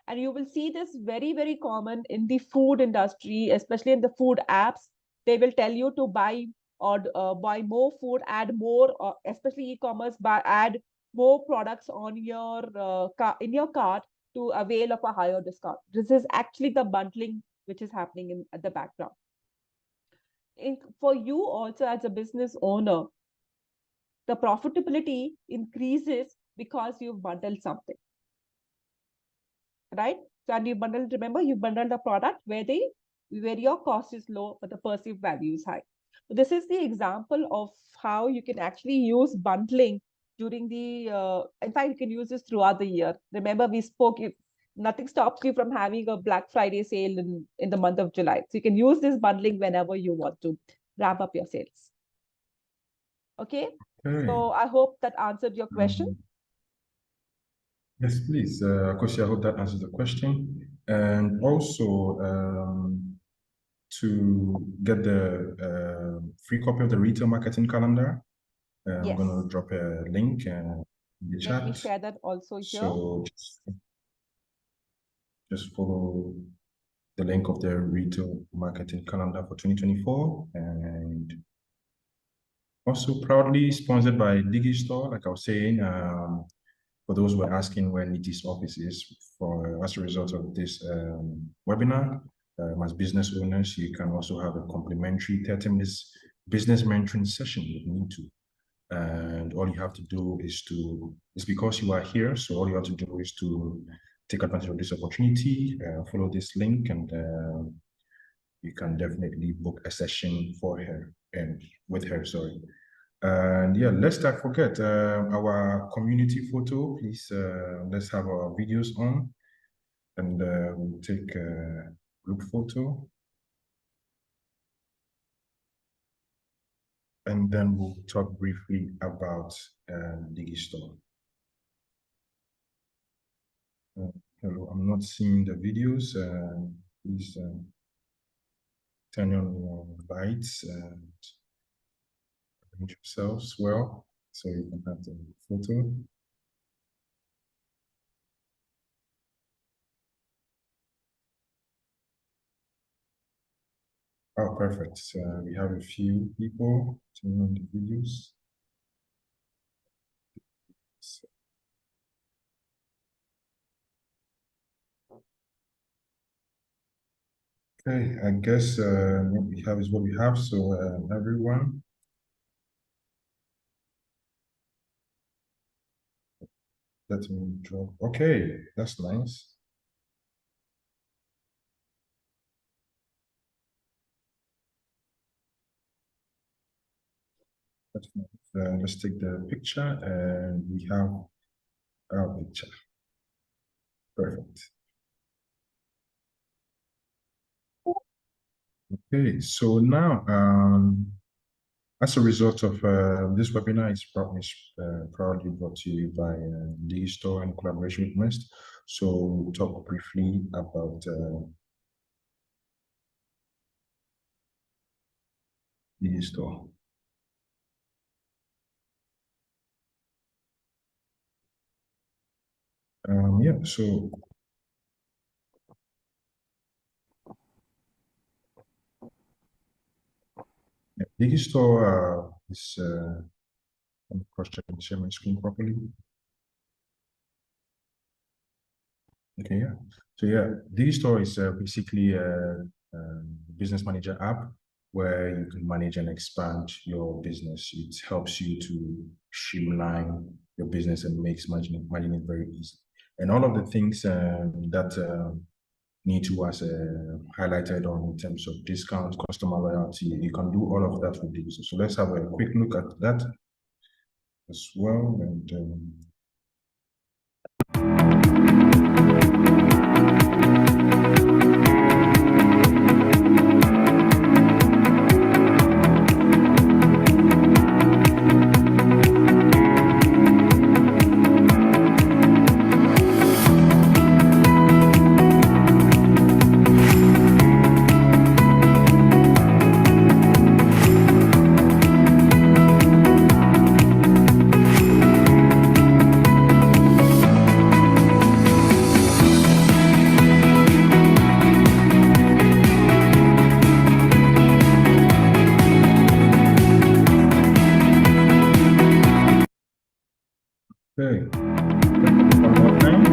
And you will see this very, very common in the food industry, especially in the food apps. They will tell you to buy or buy more food, add more, especially e-commerce, add more products on your in your cart to avail of a higher discount. This is actually the bundling which is happening at the background. for you also as a business owner, the profitability increases because you've bundled something, right? So, and you bundle, remember, you bundle the product where your cost is low, but the perceived value is high. So this is the example of how you can actually use bundling during the, in fact, you can use this throughout the year. Remember, we spoke, nothing stops you from having a Black Friday sale in the month of July. So you can use this bundling whenever you want to ramp up your sales. Okay. So I hope that answered your question. Yes, please. Kosi, I hope that answers the question. And also, to get the free copy of the retail marketing calendar, I'm going to drop a link in the chat. Let me share that also here. So just follow the link of the retail marketing calendar for 2024, and also proudly sponsored by Digistore, like I was saying. For those who are asking where Neetu's office is, as a result of this webinar, as business owners, you can also have a complimentary 30 minutes business mentoring session with Neetu. And all you have to do is it's because you are here, so all you have to do is to take advantage of this opportunity, follow this link, and you can definitely book a session for her and with her, sorry. And yeah, let's not forget our community photo. Please, let's have our videos on, and we'll take a group photo. And then we'll talk briefly about Digistore. Hello, I'm not seeing the videos. Please turn on your lights and arrange yourselves well so you can have the photo. Oh, perfect. We have a few people turning on the videos. Okay, I guess what we have is what we have. So everyone, let me drop. Okay, that's nice. That's nice. Let's take the picture, and we have our picture. Perfect. Okay, so now, as a result of this webinar, is proudly brought to you by Digistore in collaboration with Nest. So we'll talk briefly about Digistore. Yeah, so Digistore is let me cross-check and share my screen properly. Okay, yeah. So yeah, Digistore is basically a business manager app where you can manage and expand your business. It helps you to streamline your business and makes managing it very easy. And all of the things that Neetu has highlighted on in terms of discount, customer loyalty, you can do all of that with Digistore. So let's have a quick look at that as well. And okay. One more time.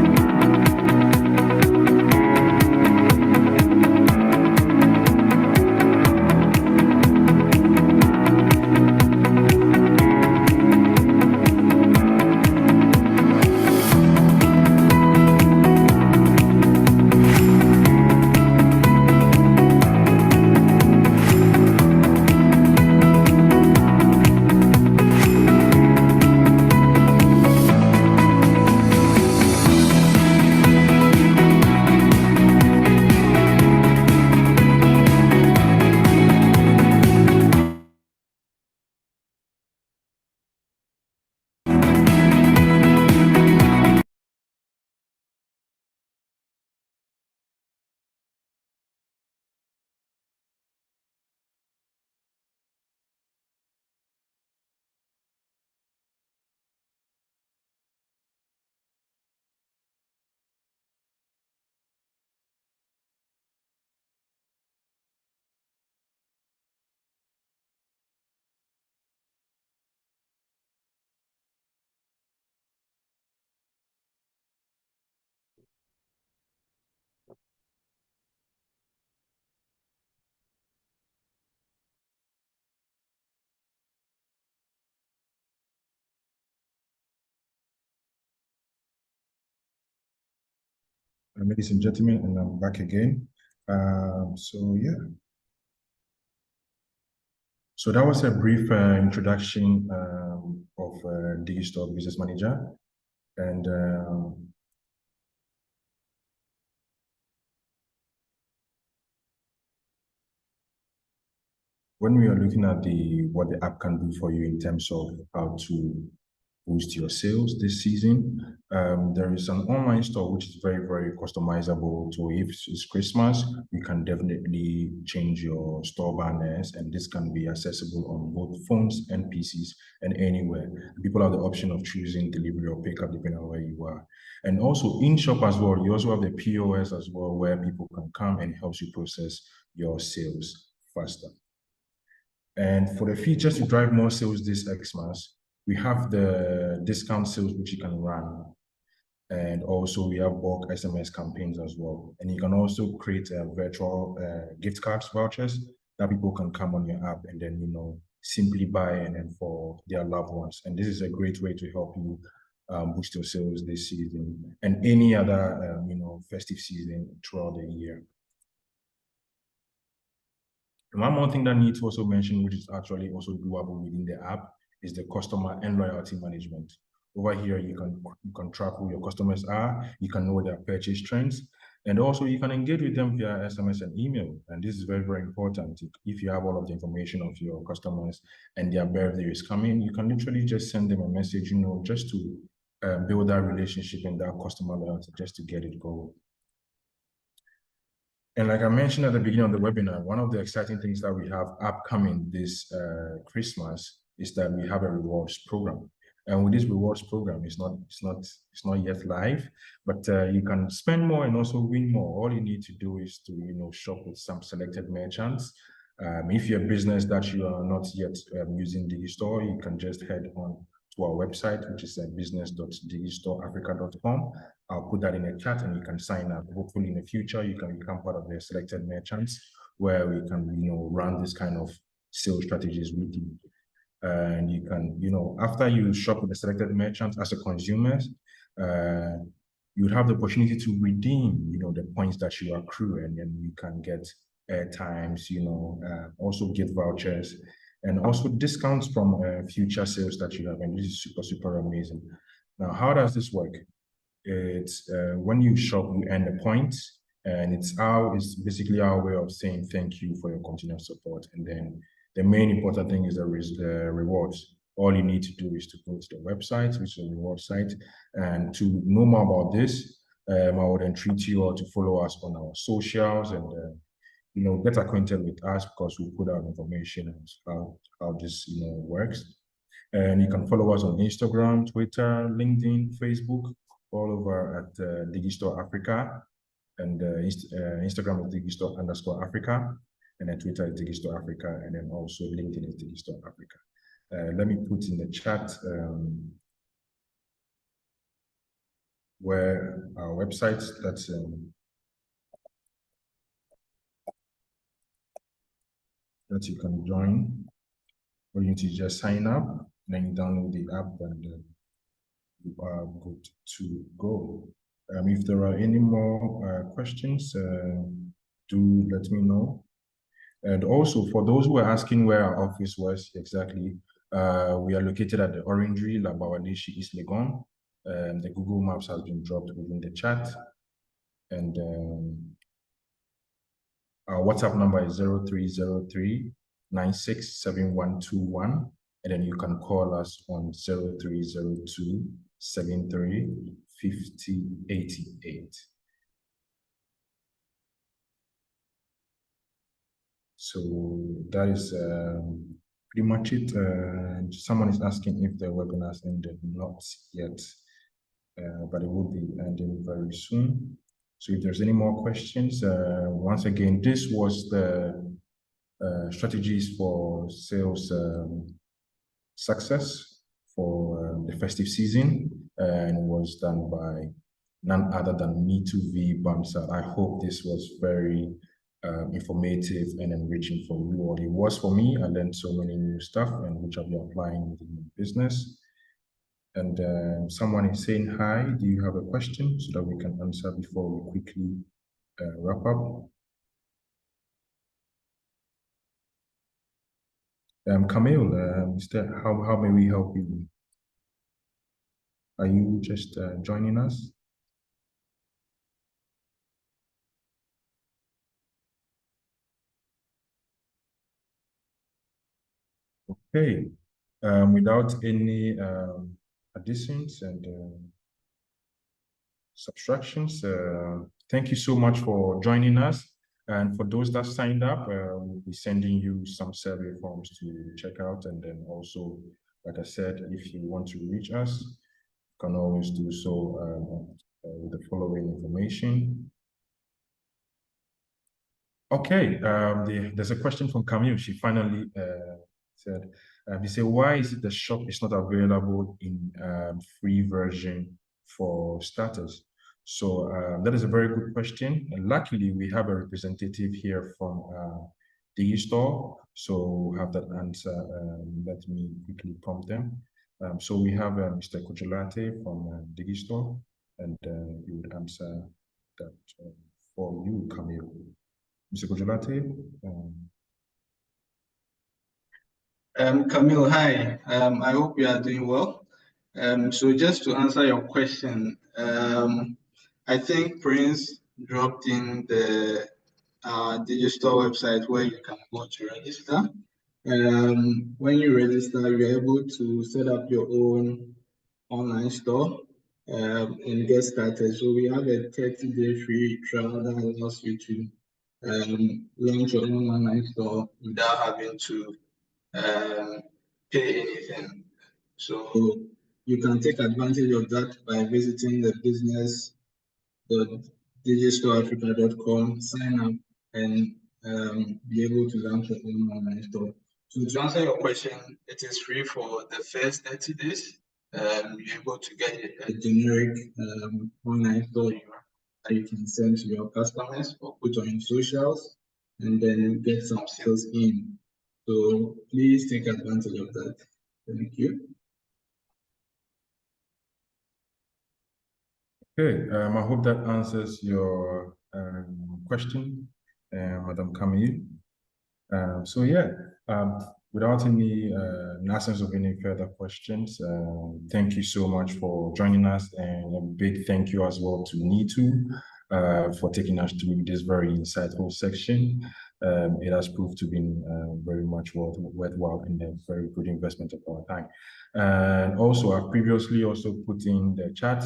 Ladies and gentlemen, and I'm back again. So yeah. So that was a brief introduction of Digital Business Manager. And when we are looking at what the app can do for you in terms of how to boost your sales this season, there is an online store which is very, very customizable. So if it's Christmas, you can definitely change your store banners, and this can be accessible on both phones and PCs and anywhere. People have the option of choosing delivery or pickup depending on where you are. And also in shop as well, you also have the POS as well, where people can come and helps you process your sales faster. And for the features to drive more sales this Xmas, we have the discount sales which you can run. And also we have bulk SMS campaigns as well. And you can also create virtual gift cards vouchers that people can come on your app and then, simply buy and then for their loved ones. And this is a great way to help you boost your sales this season and any other, festive season throughout the year. And one more thing that needs to also mention, which is actually also doable within the app, is the customer and loyalty management. Over here, you can track who your customers are, you can know their purchase trends, and also you can engage with them via SMS and email. And this is very, very important. If you have all of the information of your customers and their birthday is coming, you can literally just send them a message, just to build that relationship and that customer loyalty, just to get it going. And like I mentioned at the beginning of the webinar, one of the exciting things that we have upcoming this Christmas is that we have a rewards program. And with this rewards program, it's not yet live, but you can spend more and also win more. All you need to do is to shop with some selected merchants. If you're a business that you are not yet using Digistore, you can just head on to our website, which is business.digistoreafrica.com. I'll put that in a chat and you can sign up. Hopefully in the future, you can become part of the selected merchants where we can, run this kind of sales strategies with you. And you can, after you shop with the selected merchants as a consumer, you have the opportunity to redeem, the points that you accrue, and then you can get airtimes, also gift vouchers, and also discounts from future sales that you have. And this is super, super amazing. Now, how does this work? It's when you shop, you earn the points, and it's basically our way of saying thank you for your continued support. And then the main important thing is the rewards. All you need to do is to go to the website, which is a reward site, and to know more about this, I would entreat you all to follow us on our socials and get acquainted with us, because we put out information on how this works. And you can follow us on Instagram, Twitter, LinkedIn, Facebook, all over at Digistore Africa, and Instagram is Digistore_Africa, and then Twitter is Digistore Africa, and then also LinkedIn is Digistore Africa. Let me put in the chat where our website, that's that you can join, or you need to just sign up, then you download the app, and you are good to go. If there are any more questions, do let me know. And also, for those who are asking where our office was exactly, we are located at the Orangery, Labawaleshi, East Legon. The Google Maps has been dropped within the chat. And our WhatsApp number is 0303 967121. And then you can call us on 0302 73 5088. So that is pretty much it. Someone is asking if the webinar has ended. Not yet, but it will be ending very soon. So if there's any more questions, once again, this was the strategies for sales success for the festive season, and was done by none other than Neetu V Bansal. I hope this was very informative and enriching for you all. It was for me. I learned so many new stuff, and which I'll be applying within my business. And someone is saying hi. Do you have a question so that we can answer before we quickly wrap up? Camille, how may we help you? Are you just joining us? Okay. Without any additions and subtractions, thank you so much for joining us. And for those that signed up, we'll be sending you some survey forms to check out. And then also, like I said, if you want to reach us, you can always do so with the following information. Okay, there's a question from Camille. She finally said, he said, why is it the shop is not available in free version for starters? So that is a very good question. And luckily, we have a representative here from Digistore. So we'll have that answer. Let me quickly prompt them. So we have Mr. Kujolate from Digistore, and he would answer that for you, Camille. Mr. Kujolate? Camille, hi. I hope you are doing well. So just to answer your question, I think Prince dropped in the digital website where you can go to register. When you register, you're able to set up your own online store and get started. So we have a 30-day free trial that allows you to launch your own online store without having to pay anything. So you can take advantage of that by visiting the business.digistoreafrica.com, sign up, and be able to launch your own online store. So to answer your question, it is free for the first 30 days. You're able to get a generic online store that you can send to your customers or put on your socials and then get some sales in. So please take advantage of that. Thank you. Okay, I hope that answers your question, Madam Camille. So yeah, without any absence of any further questions, thank you so much for joining us, and a big thank you as well to Neetu for taking us through this very insightful section. It has proved to be very much worthwhile and a very good investment of our time. And also, I've previously also put in the chat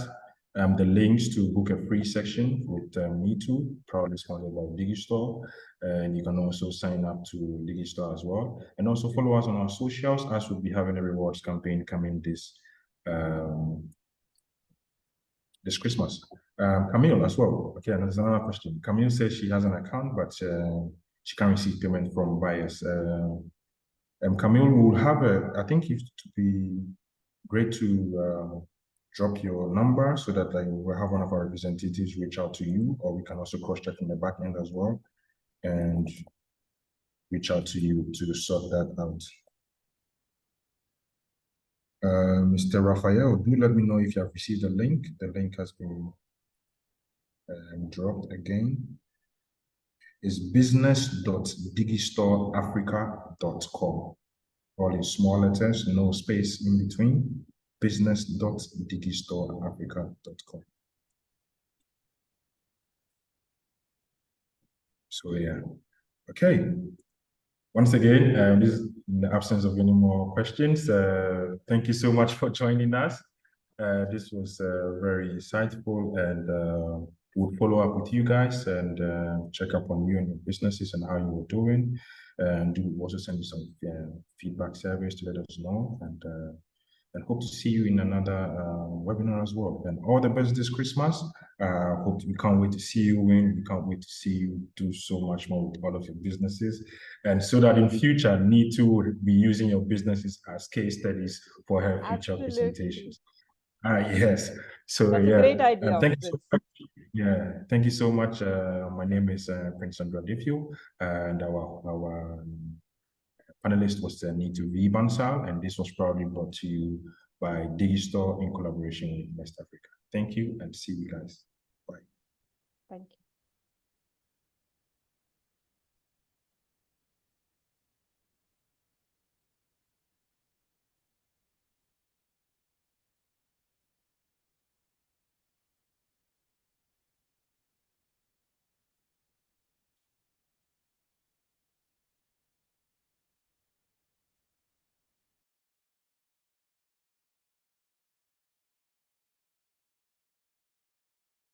the links to book a free section with Neetu, proudly sponsored by Digistore. And you can also sign up to Digistore as well. And also follow us on our socials, as we'll be having a rewards campaign coming this Christmas. Camille as well. Okay, and there's another question. Camille says she has an account, but she can't receive payment from buyers. Camille will have I think it would be great to drop your number so that we'll have one of our representatives reach out to you, or we can also cross-check in the back end as well and reach out to you to sort that out. Mr. Raphael, do let me know if you have received the link. The link has been dropped again. It's business.digistoreafrica.com. All in small letters, no space in between. business.digistoreafrica.com. So yeah, okay. Once again, this in the absence of any more questions, thank you so much for joining us. This was very insightful, and we'll follow up with you guys and check up on you and your businesses and how you were doing. And we'll also send you some feedback surveys to let us know, and hope to see you in another webinar as well. And all the best this Christmas. Hope we can't wait to see you win. We can't wait to see you do so much more with all of your businesses. And so that in future, need to be using your businesses as case studies for her future presentations. Yes. So that's yeah, a great idea. thank you so much. Yeah, thank you so much. My name is Prince Ardayfio, and our panelist was Neetu V Bansal, and this was proudly brought to you by Digistore in collaboration with West Africa. Thank you and see you guys. Bye. Thank you.